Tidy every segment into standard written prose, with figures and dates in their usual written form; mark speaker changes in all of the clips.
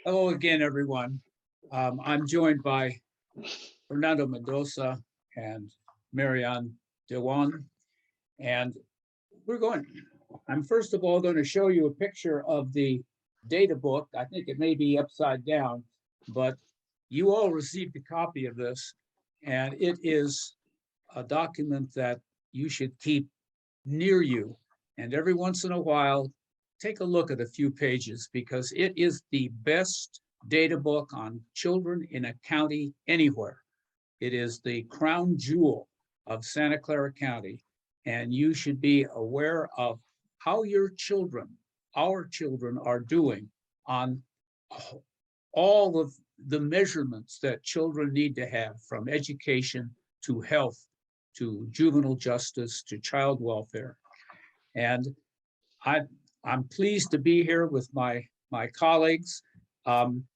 Speaker 1: Hello again, everyone. I'm joined by Fernando Mendoza and Dewan, and we're going. I'm first of all going to show you a picture of the data book. I think it may be upside down, but you all received a copy of this, and it is a document that you should keep near you. And every once in a while, take a look at a few pages because it is the best data book on children in a county anywhere. It is the crown jewel of Santa Clara County, and you should be aware of how your children, our children, are doing on all of the measurements that children need to have, from education to health to juvenile justice to child welfare. And I, I'm pleased to be here with my colleagues.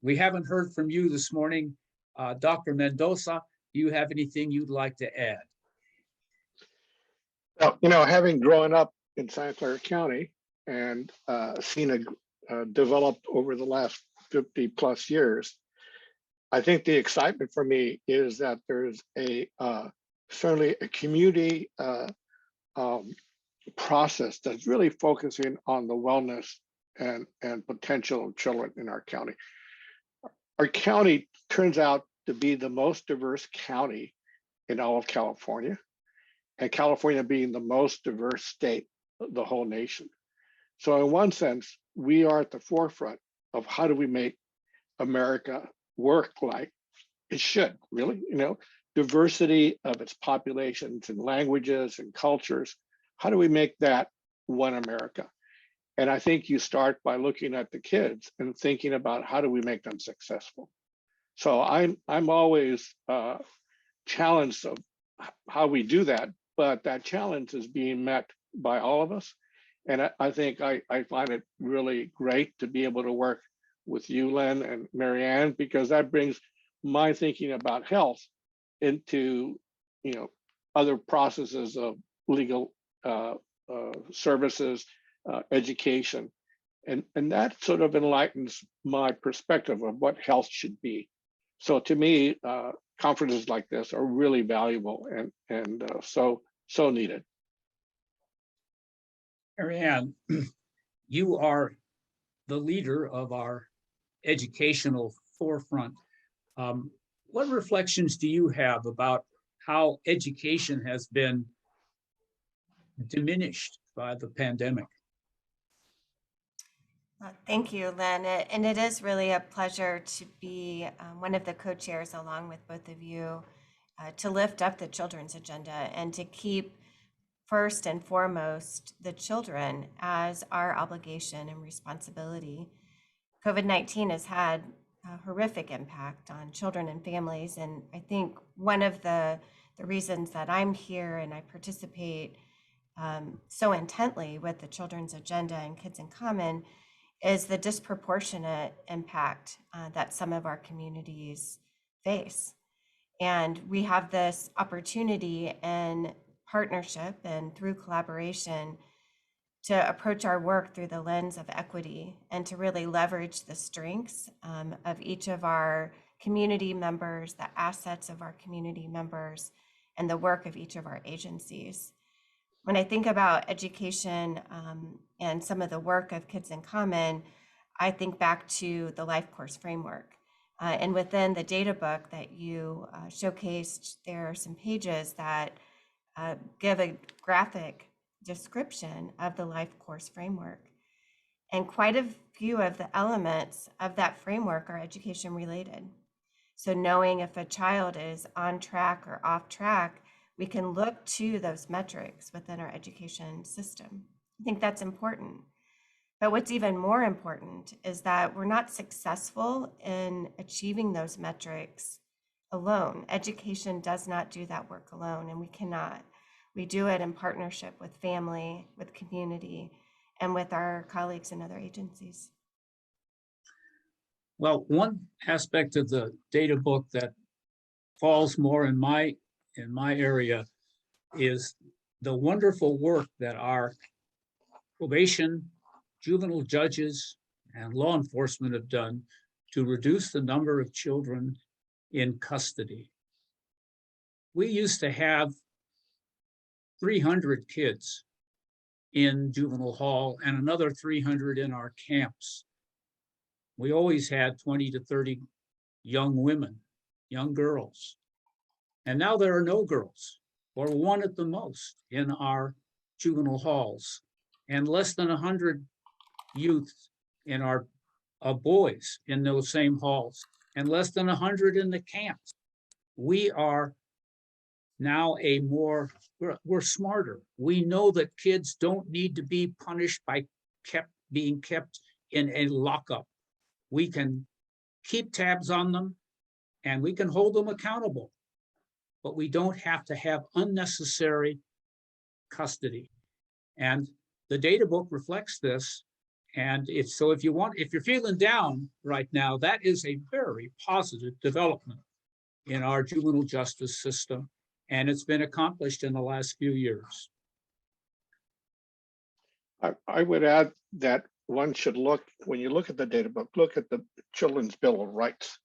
Speaker 1: We haven't heard from you this morning. Dr. Mendoza, do you have anything you'd like to add?
Speaker 2: Well, having grown up in Santa Clara County and seen it develop over the last 50 plus years, I think the excitement for me is that there's certainly a community process that's really focusing on the wellness and potential of children in our county. Our county turns out to be the most diverse county in all of California, and California being the most diverse state of the whole nation. So in one sense, we are at the forefront of how do we make America work like it should, really, diversity of its populations and languages and cultures. How do we make that one America? And I think you start by looking at the kids and thinking about how do we make them successful. So I'm always challenged of how we do that, but that challenge is being met by all of us. And I think I find it really great to be able to work with you, Len and Marianne, because that brings my thinking about health into other processes of legal services, education, and that sort of enlightens my perspective of what health should be. So to me, conferences like this are really valuable and so needed.
Speaker 1: Marianne, you are the leader of our educational forefront. What reflections do you have about how education has been diminished by the pandemic?
Speaker 3: Thank you, Len. And it is really a pleasure to be one of the co-chairs along with both of you to lift up the children's agenda and to keep first and foremost the children as our obligation and responsibility. COVID-19 has had a horrific impact on children and families. And I think one of the reasons that I'm here and I participate so intently with the children's agenda and Kids in Common is the disproportionate impact that some of our communities face. And we have this opportunity in partnership and through collaboration to approach our work through the lens of equity and to really leverage the strengths of each of our community members, the assets of our community members, and the work of each of our agencies. When I think about education and some of the work of Kids in Common, I think back to the life course framework. And within the data book that you showcased, there are some pages that give a graphic description of the life course framework. And quite a few of the elements of that framework are education related. So knowing if a child is on track or off track, we can look to those metrics within our education system. I think that's important. But what's even more important is that we're not successful in achieving those metrics alone. Education does not do that work alone, and we cannot. We do it in partnership with family, with community, and with our colleagues in other agencies.
Speaker 1: Well, one aspect of the data book that falls more in my area is the wonderful work that our probation, juvenile judges, and law enforcement have done to reduce the number of children in custody. We used to have 300 kids in juvenile hall and another 300 in our camps. We always had 20 to 30 young women, young girls. And now there are no girls, or one at the most, in our juvenile halls, and less than 100 youth in our boys in those same halls, and less than 100 in the camps. We are now we're smarter. We know that kids don't need to be punished by being kept in a lockup. We can keep tabs on them and we can hold them accountable, but we don't have to have unnecessary custody. And the data book reflects this. And if you're feeling down right now, that is a very positive development in our juvenile justice system. And it's been accomplished in the last few years.
Speaker 2: I would add that one should when you look at the data book, look at the Children's Bill of Rights.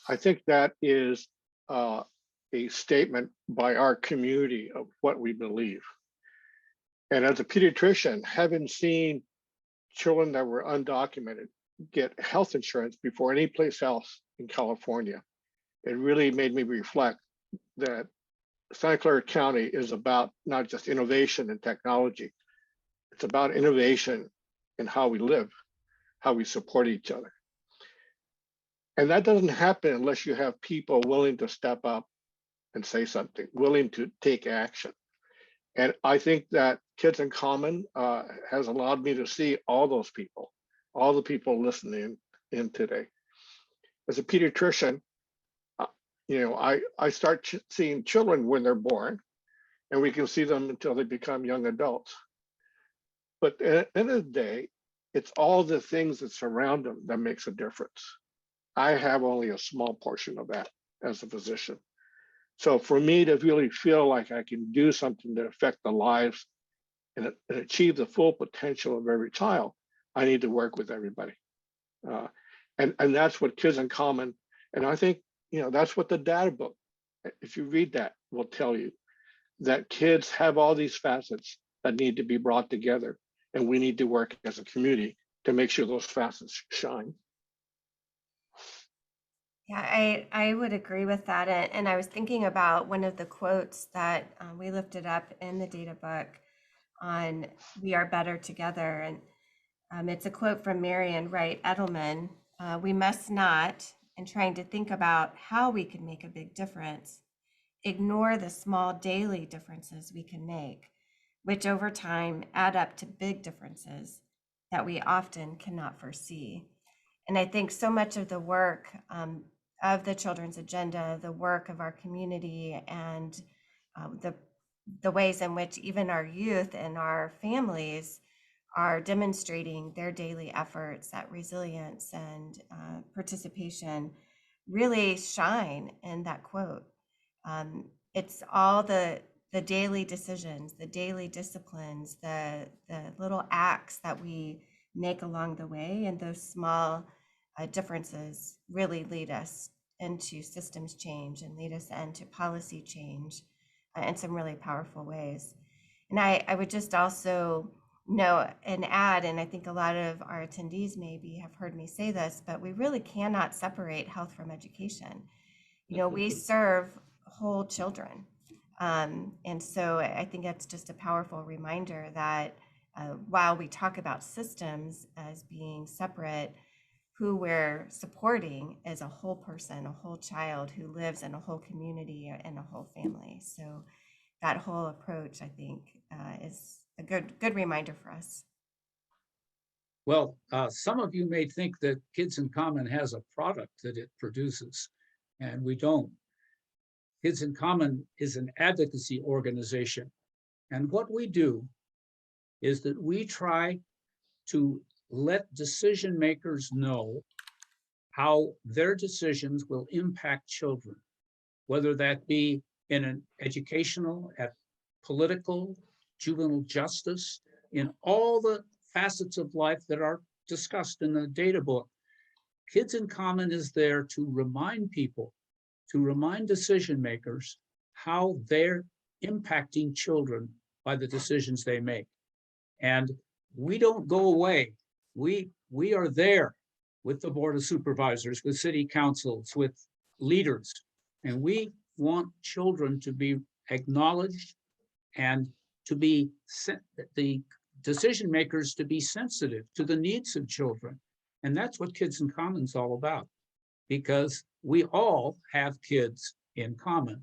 Speaker 2: I think that is a statement by our community of what we believe. And as a pediatrician, having seen children that were undocumented get health insurance before any place else in California, it really made me reflect that Santa Clara County is about not just innovation and technology, it's about innovation in how we live, how we support each other. And that doesn't happen unless you have people willing to step up and say something, willing to take action. And I think that Kids in Common has allowed me to see all those people, all the people listening in today. As a pediatrician, I start seeing children when they're born, and we can see them until they become young adults. But at the end of the day, it's all the things that surround them that makes a difference. I have only a small portion of that as a physician. So for me to really feel like I can do something to affect the lives and achieve the full potential of every child, I need to work with everybody. And that's what Kids in Common, and I think, that's what the data book, if you read that, will tell you, that kids have all these facets that need to be brought together, and we need to work as a community to make sure those facets shine.
Speaker 3: Yeah, I would agree with that. And I was thinking about one of the quotes that we lifted up in the data book on We Are Better Together. And it's a quote from Marian Wright Edelman. We must not, in trying to think about how we can make a big difference, ignore the small daily differences we can make, which over time add up to big differences that we often cannot foresee. And I think so much of the work of the Children's Agenda, the work of our community, and the ways in which even our youth and our families are demonstrating their daily efforts at resilience and participation really shine in that quote. It's all the daily decisions, the daily disciplines, the little acts that we make along the way, and those small differences really lead us into systems change and lead us into policy change in some really powerful ways. And I would just also know and add, and I think a lot of our attendees maybe have heard me say this, but we really cannot separate health from education. We serve whole children. And so I think that's just a powerful reminder that while we talk about systems as being separate, who we're supporting is a whole person, a whole child who lives in a whole community and a whole family. So that whole approach, I think, is a good reminder for us.
Speaker 1: Well, some of you may think that Kids in Common has a product that it produces, and we don't. Kids in Common is an advocacy organization. And what we do is that we try to let decision makers know how their decisions will impact children, whether that be in an educational, at political, juvenile justice, in all the facets of life that are discussed in the data book. Kids in Common is there to remind people, to remind decision makers how they're impacting children by the decisions they make. And we don't go away. We are there with the Board of Supervisors, with city councils, with leaders. And we want children to be acknowledged and to be the decision makers to be sensitive to the needs of children. And that's what Kids in Common is all about, because we all have kids in common.